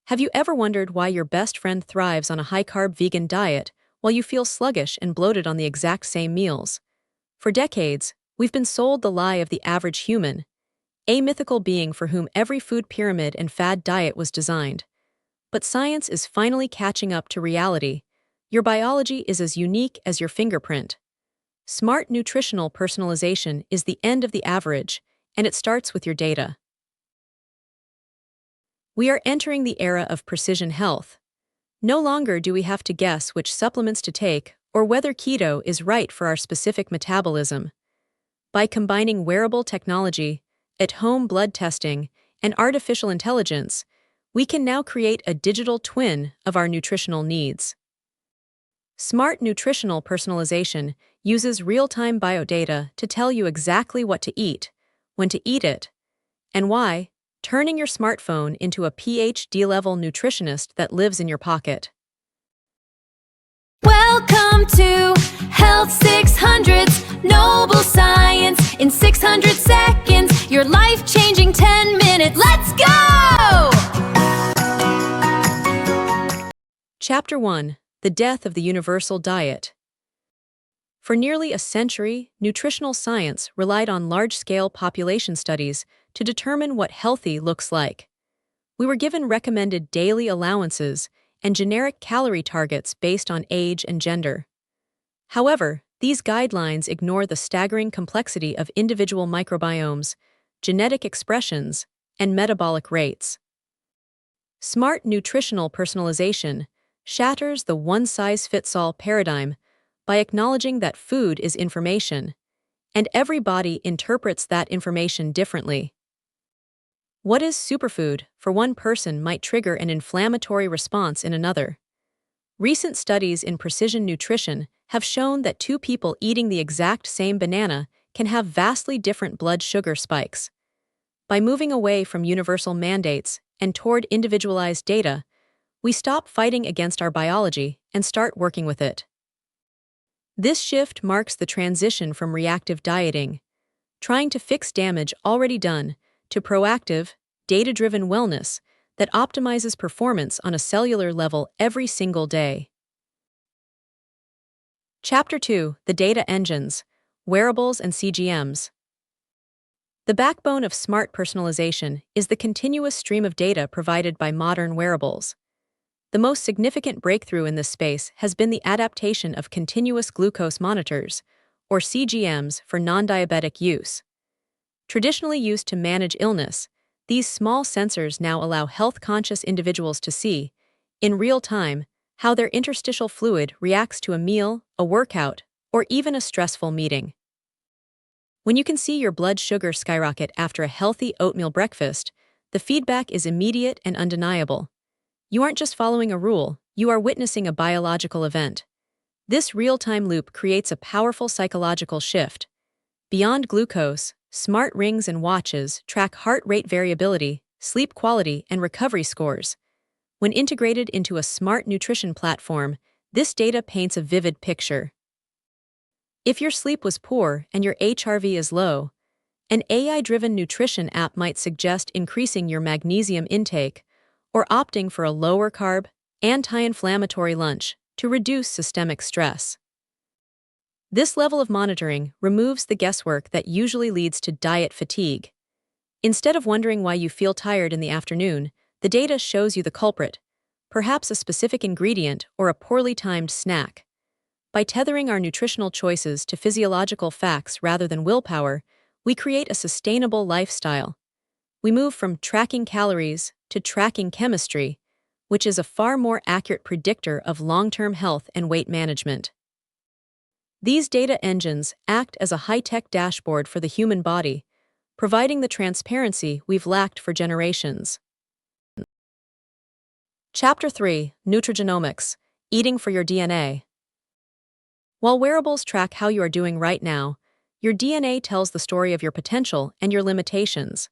Have you ever wondered why your best friend thrives on a high-carb vegan diet while you feel sluggish and bloated on the exact same meals? For decades, we've been sold the lie of the average human, a mythical being for whom every food pyramid and fad diet was designed. But science is finally catching up to reality. Your biology is as unique as your fingerprint. Smart nutritional personalization is the end of the average, and it starts with your data. We are entering the era of precision health. No longer do we have to guess which supplements to take or whether keto is right for our specific metabolism. By combining wearable technology, at-home blood testing, and artificial intelligence, we can now create a digital twin of our nutritional needs. Smart nutritional personalization uses real-time biodata to tell you exactly what to eat, when to eat it, and why, turning your smartphone into a PhD-level nutritionist that lives in your pocket. Welcome to Health 600's Noble Science in 600 seconds. Your life-changing 10 minutes. Let's go! Chapter 1. The Death of the Universal Diet. For nearly a century, nutritional science relied on large-scale population studies to determine what healthy looks like. We were given recommended daily allowances and generic calorie targets based on age and gender. However, these guidelines ignore the staggering complexity of individual microbiomes, genetic expressions, and metabolic rates. Smart nutritional personalization shatters the one-size-fits-all paradigm by acknowledging that food is information, and every body interprets that information differently. What is superfood for one person might trigger an inflammatory response in another. Recent studies in precision nutrition have shown that two people eating the exact same banana can have vastly different blood sugar spikes. By moving away from universal mandates and toward individualized data, we stop fighting against our biology and start working with it. This shift marks the transition from reactive dieting, trying to fix damage already done, to proactive, data-driven wellness that optimizes performance on a cellular level every single day. Chapter 2. The Data Engines, Wearables and CGMs. The backbone of smart personalization is the continuous stream of data provided by modern wearables. The most significant breakthrough in this space has been the adaptation of continuous glucose monitors, or CGMs, for non-diabetic use. Traditionally used to manage illness, these small sensors now allow health-conscious individuals to see, in real time, how their interstitial fluid reacts to a meal, a workout, or even a stressful meeting. When you can see your blood sugar skyrocket after a healthy oatmeal breakfast, the feedback is immediate and undeniable. You aren't just following a rule, you are witnessing a biological event. This real-time loop creates a powerful psychological shift. Beyond glucose, smart rings and watches track heart rate variability, sleep quality, and recovery scores. When integrated into a smart nutrition platform, this data paints a vivid picture. If your sleep was poor and your HRV is low, an AI-driven nutrition app might suggest increasing your magnesium intake or opting for a lower-carb, anti-inflammatory lunch to reduce systemic stress. This level of monitoring removes the guesswork that usually leads to diet fatigue. Instead of wondering why you feel tired in the afternoon, the data shows you the culprit, perhaps a specific ingredient or a poorly timed snack. By tethering our nutritional choices to physiological facts rather than willpower, we create a sustainable lifestyle. We move from tracking calories to tracking chemistry, which is a far more accurate predictor of long-term health and weight management. These data engines act as a high-tech dashboard for the human body, providing the transparency we've lacked for generations. Chapter 3. Nutrigenomics, Eating for Your DNA. While wearables track how you are doing right now, your DNA tells the story of your potential and your limitations.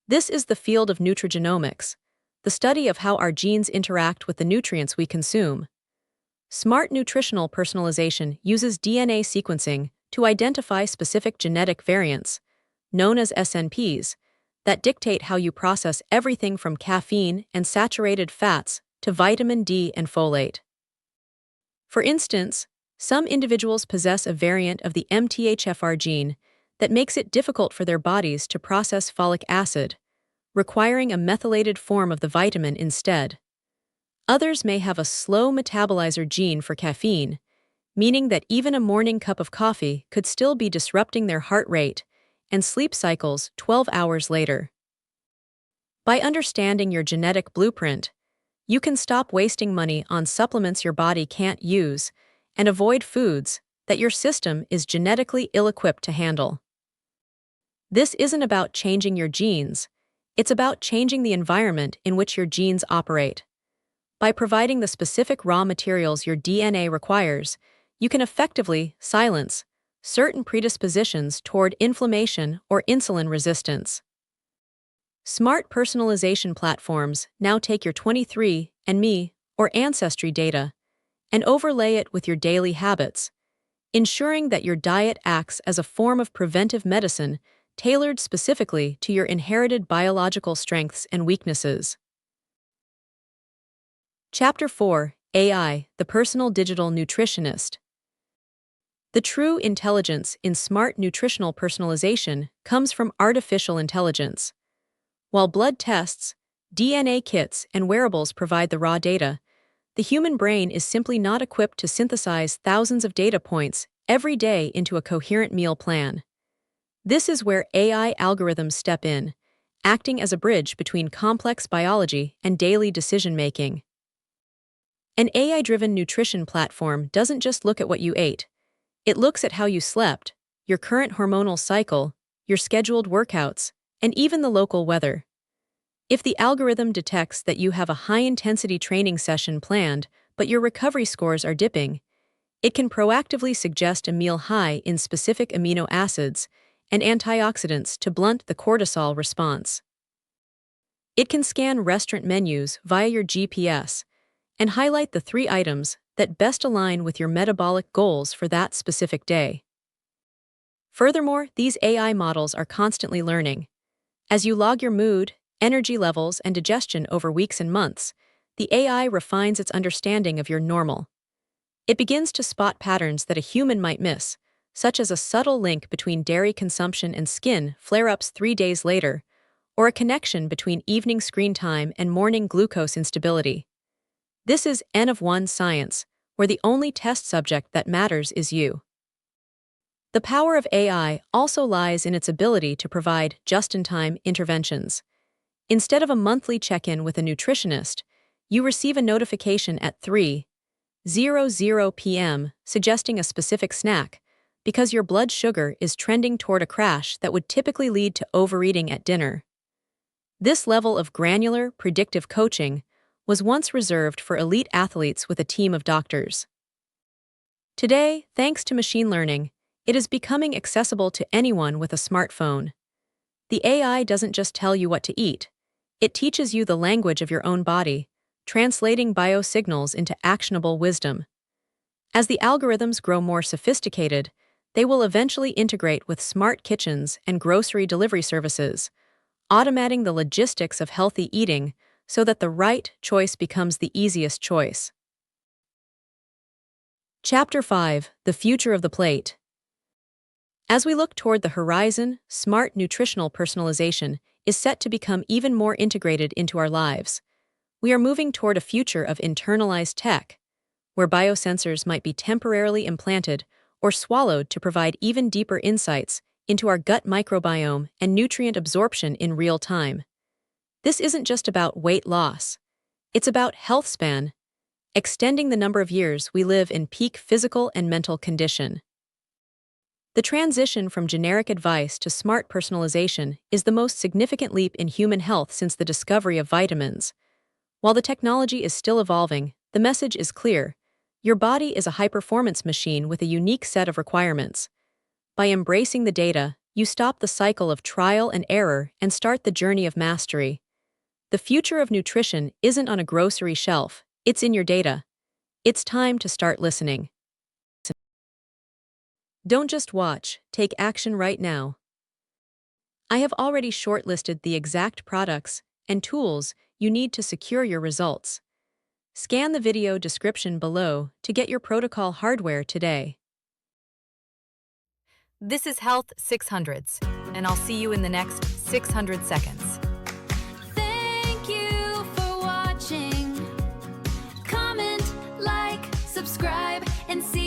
This is the field of nutrigenomics, the study of how our genes interact with the nutrients we consume. Smart nutritional personalization uses DNA sequencing to identify specific genetic variants, known as SNPs, that dictate how you process everything from caffeine and saturated fats to vitamin D and folate. For instance, some individuals possess a variant of the MTHFR gene that makes it difficult for their bodies to process folic acid, requiring a methylated form of the vitamin instead. Others may have a slow metabolizer gene for caffeine, meaning that even a morning cup of coffee could still be disrupting their heart rate and sleep cycles 12 hours later. By understanding your genetic blueprint, you can stop wasting money on supplements your body can't use and avoid foods that your system is genetically ill-equipped to handle. This isn't about changing your genes, it's about changing the environment in which your genes operate. By providing the specific raw materials your DNA requires, you can effectively silence certain predispositions toward inflammation or insulin resistance. Smart personalization platforms now take your 23andMe or Ancestry data and overlay it with your daily habits, ensuring that your diet acts as a form of preventive medicine tailored specifically to your inherited biological strengths and weaknesses. Chapter 4: AI, the Personal Digital Nutritionist. The true intelligence in smart nutritional personalization comes from artificial intelligence. While blood tests, DNA kits, and wearables provide the raw data, the human brain is simply not equipped to synthesize thousands of data points every day into a coherent meal plan. This is where AI algorithms step in, acting as a bridge between complex biology and daily decision-making. An AI-driven nutrition platform doesn't just look at what you ate. It looks at how you slept, your current hormonal cycle, your scheduled workouts, and even the local weather. If the algorithm detects that you have a high-intensity training session planned, but your recovery scores are dipping, it can proactively suggest a meal high in specific amino acids and antioxidants to blunt the cortisol response. It can scan restaurant menus via your GPS and highlight the 3 items that best align with your metabolic goals for that specific day. Furthermore, these AI models are constantly learning. As you log your mood, energy levels, and digestion over weeks and months, the AI refines its understanding of your normal. It begins to spot patterns that a human might miss, such as a subtle link between dairy consumption and skin flare-ups 3 days later, or a connection between evening screen time and morning glucose instability. This is N of 1 science, where the only test subject that matters is you. The power of AI also lies in its ability to provide just-in-time interventions. Instead of a monthly check-in with a nutritionist, you receive a notification at 3:00 p.m. suggesting a specific snack, because your blood sugar is trending toward a crash that would typically lead to overeating at dinner. This level of granular, predictive coaching was once reserved for elite athletes with a team of doctors. Today, thanks to machine learning, it is becoming accessible to anyone with a smartphone. The AI doesn't just tell you what to eat, it teaches you the language of your own body, translating biosignals into actionable wisdom. As the algorithms grow more sophisticated, they will eventually integrate with smart kitchens and grocery delivery services, automating the logistics of healthy eating so that the right choice becomes the easiest choice. Chapter 5: The Future of the Plate. As we look toward the horizon, smart nutritional personalization is set to become even more integrated into our lives. We are moving toward a future of internalized tech, where biosensors might be temporarily implanted or swallowed to provide even deeper insights into our gut microbiome and nutrient absorption in real time. This isn't just about weight loss. It's about health span, extending the number of years we live in peak physical and mental condition. The transition from generic advice to smart personalization is the most significant leap in human health since the discovery of vitamins. While the technology is still evolving, the message is clear. Your body is a high-performance machine with a unique set of requirements. By embracing the data, you stop the cycle of trial and error and start the journey of mastery. The future of nutrition isn't on a grocery shelf, it's in your data. It's time to start listening. Don't just watch, take action right now. I have already shortlisted the exact products and tools you need to secure your results. Scan the video description below to get your protocol hardware today. This is Health 600s, and I'll see you in the next 600 seconds. Thank you for watching. Comment, like, subscribe, and see